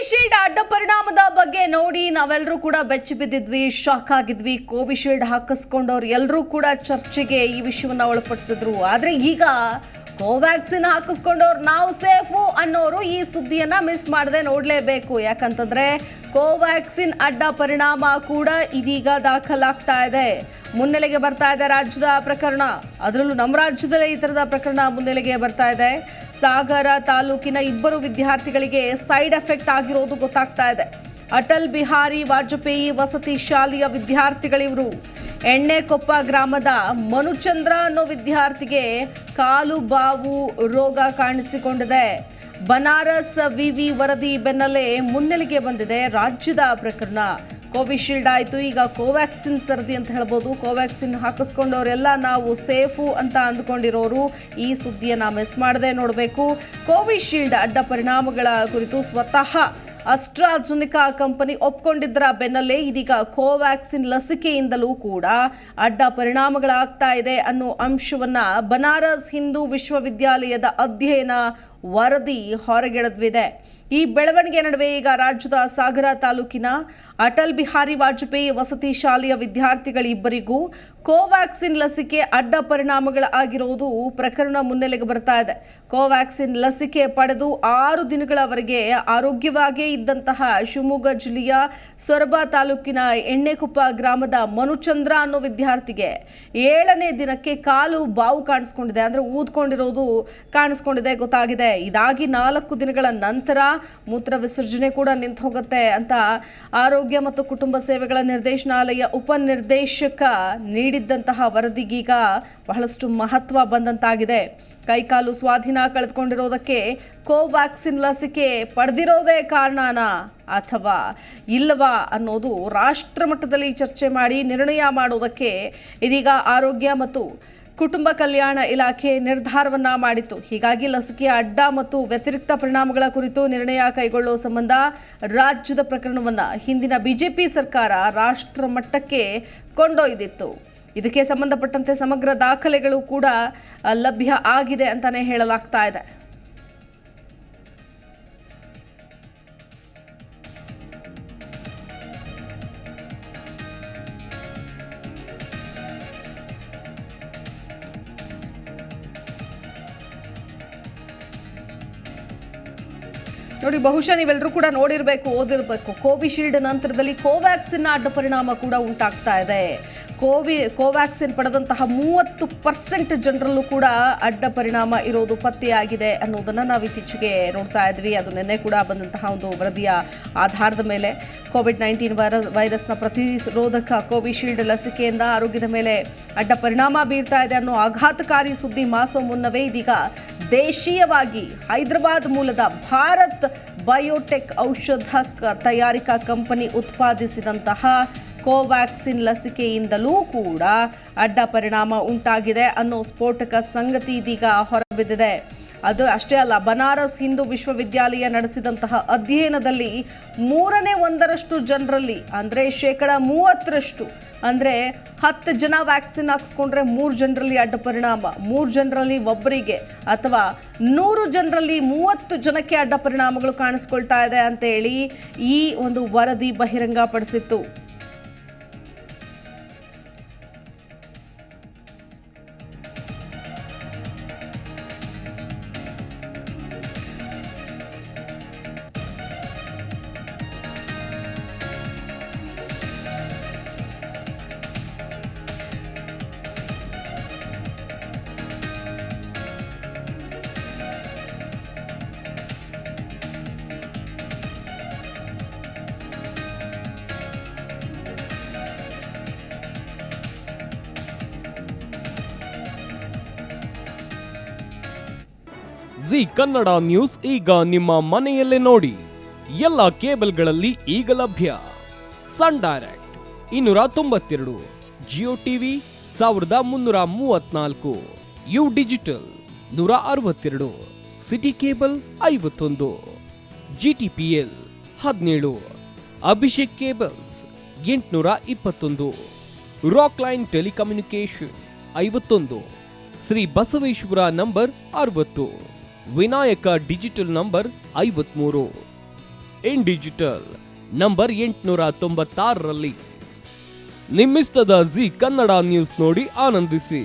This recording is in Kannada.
ಕೋವಿಶೀಲ್ಡ್ ಅಡ್ಡ ಪರಿಣಾಮದ ಬಗ್ಗೆ ನೋಡಿ ನಾವೆಲ್ಲರೂ ಕೂಡ ಬೆಚ್ಚಿ ಬಿದ್ದಿದ್ವಿ, ಶಾಕ್ ಆಗಿದ್ವಿ. ಕೋವಿಶೀಲ್ಡ್ ಹಾಕಿಸ್ಕೊಂಡವ್ರು ಎಲ್ಲರೂ ಕೂಡ ಚರ್ಚೆಗೆ ಈ ವಿಷಯವನ್ನ ಒಳಪಡಿಸಿದ್ರು. ಆದ್ರೆ ಈಗ ಕೋವ್ಯಾಕ್ಸಿನ್ ಹಾಕಿಸ್ಕೊಂಡವ್ರು ನಾವು ಸೇಫು ಅನ್ನೋರು ಈ ಸುದ್ದಿಯನ್ನ ಮಿಸ್ ಮಾಡದೆ ನೋಡ್ಲೇಬೇಕು. ಯಾಕಂತಂದ್ರೆ ಕೋವ್ಯಾಕ್ಸಿನ್ ಅಡ್ಡ ಪರಿಣಾಮ ಕೂಡ ಇದೀಗ ದಾಖಲಾಗ್ತಾ ಇದೆ, ಮುನ್ನೆಲೆಗೆ ಬರ್ತಾ ಇದೆ ರಾಜ್ಯದ ಪ್ರಕರಣ. ಅದರಲ್ಲೂ ನಮ್ಮ ರಾಜ್ಯದಲ್ಲೇ ಈ ತರದ ಪ್ರಕರಣ ಮುನ್ನೆಲೆಗೆ ಬರ್ತಾ ಇದೆ. ಸಾಗರ ತಾಲೂಕಿನ 2 ವಿದ್ಯಾರ್ಥಿಗಳಿಗೆ ಸೈಡ್ ಎಫೆಕ್ಟ್ ಆಗಿರೋದು ಗೊತ್ತಾಗ್ತಾ ಇದೆ. ಅಟಲ್ ಬಿಹಾರಿ ವಾಜಪೇಯಿ ವಸತಿ ಶಾಲೆಯ ವಿದ್ಯಾರ್ಥಿಗಳಿವರು. ಎಣ್ಣೆಕೊಪ್ಪ ಗ್ರಾಮದ ಮನುಚಂದ್ರ ಅನ್ನೋ ವಿದ್ಯಾರ್ಥಿಗೆ ಕಾಲು ಬಾವು ರೋಗ ಕಾಣಿಸಿಕೊಂಡಿದೆ. ಬನಾರಸ್ ವಿವಿ ವರದಿ ಬೆನ್ನಲ್ಲೇ ಮುನ್ನೆಲೆಗೆ ಬಂದಿದೆ ರಾಜ್ಯದ ಪ್ರಕರಣ. ಕೋವಿಶೀಲ್ಡ್ ಆಯಿತು, ಈಗ ಕೋವ್ಯಾಕ್ಸಿನ್ ಸರದಿ ಅಂತ ಹೇಳ್ಬೋದು. ಕೋವ್ಯಾಕ್ಸಿನ್ ಹಾಕಿಸ್ಕೊಂಡವರೆಲ್ಲ ನಾವು ಸೇಫು ಅಂತ ಅಂದ್ಕೊಂಡಿರೋರು ಈ ಸುದ್ದಿಯನ್ನು ಮಿಸ್ ಮಾಡದೆ ನೋಡಬೇಕು. ಕೋವಿಶೀಲ್ಡ್ ಅಡ್ಡ ಪರಿಣಾಮಗಳ ಕುರಿತು ಸ್ವತಃ ಅಸ್ಟ್ರಾಜೆನಿಕಾ ಕಂಪನಿ ಒಪ್ಕೊಂಡಿದ್ದರ ಬೆನ್ನಲ್ಲೇ ಇದೀಗ ಕೋವ್ಯಾಕ್ಸಿನ್ ಲಸಿಕೆಯಿಂದಲೂ ಕೂಡ ಅಡ್ಡ ಪರಿಣಾಮಗಳಾಗ್ತಾ ಇದೆ ಅನ್ನೋ ಅಂಶವನ್ನ ಬನಾರಸ್ ಹಿಂದೂ ವಿಶ್ವವಿದ್ಯಾಲಯದ ಅಧ್ಯಯನ ವರದಿ ಹೊರಗೆಳೆದಿದೆ. ಈ ಬೆಳವಣಿಗೆ ನಡುವೆ ಈಗ ರಾಜ್ಯದ ಸಾಗರ ತಾಲೂಕಿನ ಅಟಲ್ ಬಿಹಾರಿ ವಾಜಪೇಯಿ ವಸತಿ ಶಾಲೆಯ ವಿದ್ಯಾರ್ಥಿಗಳಿಬ್ಬರಿಗೂ ಕೋವ್ಯಾಕ್ಸಿನ್ ಲಸಿಕೆ ಅಡ್ಡ ಪರಿಣಾಮಗಳಾಗಿರುವುದು ಪ್ರಕರಣ ಮುನ್ನೆಲೆಗೆ ಬರ್ತಾ ಇದೆ. ಕೋವ್ಯಾಕ್ಸಿನ್ ಲಸಿಕೆ ಪಡೆದು 6 ದಿನಗಳವರೆಗೆ ಆರೋಗ್ಯವಾಗೇ ಇದ್ದಂತಹ ಶಿವಮೊಗ್ಗ ಜಿಲ್ಲೆಯ ಸೊರಬ ತಾಲೂಕಿನ ಎಣ್ಣೆಕೊಪ್ಪ ಗ್ರಾಮದ ಮನುಚಂದ್ರ ಅನ್ನೋ ವಿದ್ಯಾರ್ಥಿಗೆ 7ನೇ ದಿನಕ್ಕೆ ಕಾಲು ಬಾವು ಕಾಣಿಸ್ಕೊಂಡಿದೆ, ಅಂದ್ರೆ ಊದ್ಕೊಂಡಿರೋದು ಕಾಣಿಸ್ಕೊಂಡಿದೆ ಗೊತ್ತಾಗಿದೆ. ಇದಾಗಿ 4 ದಿನಗಳ ನಂತರ ಮೂತ್ರ ವಿಸರ್ಜನೆ ಕೂಡ ನಿಂತು ಹೋಗುತ್ತೆ ಅಂತ ಆರೋಗ್ಯ ಮತ್ತು ಕುಟುಂಬ ಸೇವೆಗಳ ನಿರ್ದೇಶನಾಲಯ ಉಪನಿರ್ದೇಶಕ ನೀಡಿದ್ದಂತಹ ವರದಿಗೀಗ ಬಹಳಷ್ಟು ಮಹತ್ವ ಬಂದಂತಾಗಿದೆ. ಕೈಕಾಲು ಸ್ವಾಧೀನ ಕಳೆದುಕೊಂಡಿರೋದಕ್ಕೆ ಕೋವ್ಯಾಕ್ಸಿನ್ ಲಸಿಕೆ ಪಡೆದಿರೋದೇ ಕಾರಣನಾ ಅಥವಾ ಇಲ್ಲವಾ ಅನ್ನೋದು ರಾಷ್ಟ್ರ ಮಟ್ಟದಲ್ಲಿ ಚರ್ಚೆ ಮಾಡಿ ನಿರ್ಣಯ ಮಾಡೋದಕ್ಕೆ ಇದೀಗ ಆರೋಗ್ಯ ಮತ್ತು ಕುಟುಂಬ ಕಲ್ಯಾಣ ಇಲಾಖೆ ನಿರ್ಧಾರವನ್ನ ಮಾಡಿತ್ತು. ಹೀಗಾಗಿ ಲಸಿಕೆಯ ಅಡ್ಡ ಮತ್ತು ವ್ಯತಿರಿಕ್ತ ಪರಿಣಾಮಗಳ ಕುರಿತು ನಿರ್ಣಯ ಕೈಗೊಳ್ಳುವ ಸಂಬಂಧ ರಾಜ್ಯದ ಪ್ರಕರಣವನ್ನ ಹಿಂದಿನ ಬಿಜೆಪಿ ಸರ್ಕಾರ ರಾಷ್ಟ್ರ ಮಟ್ಟಕ್ಕೆ ಕೊಂಡೊಯ್ದಿತ್ತು. ಇದಕ್ಕೆ ಸಂಬಂಧಪಟ್ಟಂತೆ ಸಮಗ್ರ ದಾಖಲೆಗಳು ಕೂಡ ಲಭ್ಯ ಆಗಿದೆ ಅಂತಾನೆ ಹೇಳಲಾಗ್ತಾ ಇದೆ. ನೋಡಿ, ಬಹುಶಃ ನೀವೆಲ್ಲರೂ ಕೂಡ ನೋಡಿರಬೇಕು, ಓದಿರಬೇಕು. ಕೋವಿಶೀಲ್ಡ್ ನಂತರದಲ್ಲಿ ಕೋವ್ಯಾಕ್ಸಿನ್ ಅಡ್ಡ ಪರಿಣಾಮ ಕೂಡ ಉಂಟಾಗ್ತಾ ಇದೆ. ಕೋವ್ಯಾಕ್ಸಿನ್ ಪಡೆದಂತಹ 30% ಜನರಲ್ಲೂ ಕೂಡ ಅಡ್ಡ ಪರಿಣಾಮ ಇರೋದು ಪತ್ತೆಯಾಗಿದೆ ಅನ್ನೋದನ್ನು ನಾವು ಇತ್ತೀಚೆಗೆ ನೋಡ್ತಾ ಇದ್ವಿ. ಅದು ನಿನ್ನೆ ಕೂಡ ಬಂದಂತಹ ಒಂದು ವರದಿಯ ಆಧಾರದ ಮೇಲೆ ಕೋವಿಡ್-19 ವೈರಸ್ನ ಪ್ರತಿರೋಧಕ ಕೋವಿಶೀಲ್ಡ್ ಲಸಿಕೆಯಿಂದ ಆರೋಗ್ಯದ ಮೇಲೆ ಅಡ್ಡ ಪರಿಣಾಮ ಬೀರ್ತಾ ಇದೆ ಅನ್ನೋ ಆಘಾತಕಾರಿ ಸುದ್ದಿ ಮಾಸೋ ಮುನ್ನವೇ ಇದೀಗ ದೇಶೀಯವಾಗಿ ಹೈದರಾಬಾದ್ ಮೂಲದ ಭಾರತ್ ಬಯೋಟೆಕ್ ಔಷಧ ತಯಾರಿಕಾ ಕಂಪನಿ ಉತ್ಪಾದಿಸಿದಂತಹ ಕೋವ್ಯಾಕ್ಸಿನ್ ಲಸಿಕೆಯಿಂದಲೂ ಕೂಡ ಅಡ್ಡ ಪರಿಣಾಮ ಉಂಟಾಗಿದೆ ಅನ್ನೋ ಸ್ಫೋಟಕ ಸಂಗತಿ ಇದೀಗ ಹೊರಬಿದ್ದಿದೆ. ಅದು ಅಷ್ಟೇ ಅಲ್ಲ, ಬನಾರಸ್ ಹಿಂದೂ ವಿಶ್ವವಿದ್ಯಾಲಯ ನಡೆಸಿದಂತಹ ಅಧ್ಯಯನದಲ್ಲಿ 1/3 ಜನರಲ್ಲಿ ಅಂದರೆ 30%, ಅಂದರೆ 10 ಜನ ವ್ಯಾಕ್ಸಿನ್ ಹಾಕಿಸ್ಕೊಂಡ್ರೆ 3 ಜನರಲ್ಲಿ ಅಡ್ಡ ಪರಿಣಾಮ, 3 ಜನರಲ್ಲಿ ಒಬ್ಬರಿಗೆ ಅಥವಾ 100 ಜನರಲ್ಲಿ 30 ಜನಕ್ಕೆ ಅಡ್ಡ ಪರಿಣಾಮಗಳು ಕಾಣಿಸ್ಕೊಳ್ತಾ ಇದೆ ಅಂತೇಳಿ ಈ ಒಂದು ವರದಿ ಬಹಿರಂಗಪಡಿಸಿತ್ತು. ಜಿ ಕನ್ನಡ ನ್ಯೂಸ್ ಈಗ ನಿಮ್ಮ ಮನೆಯಲ್ಲೇ ನೋಡಿ. ಎಲ್ಲ ಕೇಬಲ್ಗಳಲ್ಲಿ ಈಗ ಲಭ್ಯ. Sun Direct 292, Jio TV 1334, U digital 162, city cable 51, GTPL 17, Abhishek cables 821, rock line telecommunication 51, Shri Basaveshwara number 60, Vinayaka digital number 53, in digital number 896ರಲ್ಲಿ. ನಿಮ್ಮಿಸ್ತದ ಜಿ ಕನ್ನಡ ನ್ಯೂಸ್ ನೋಡಿ ಆನಂದಿಸಿ.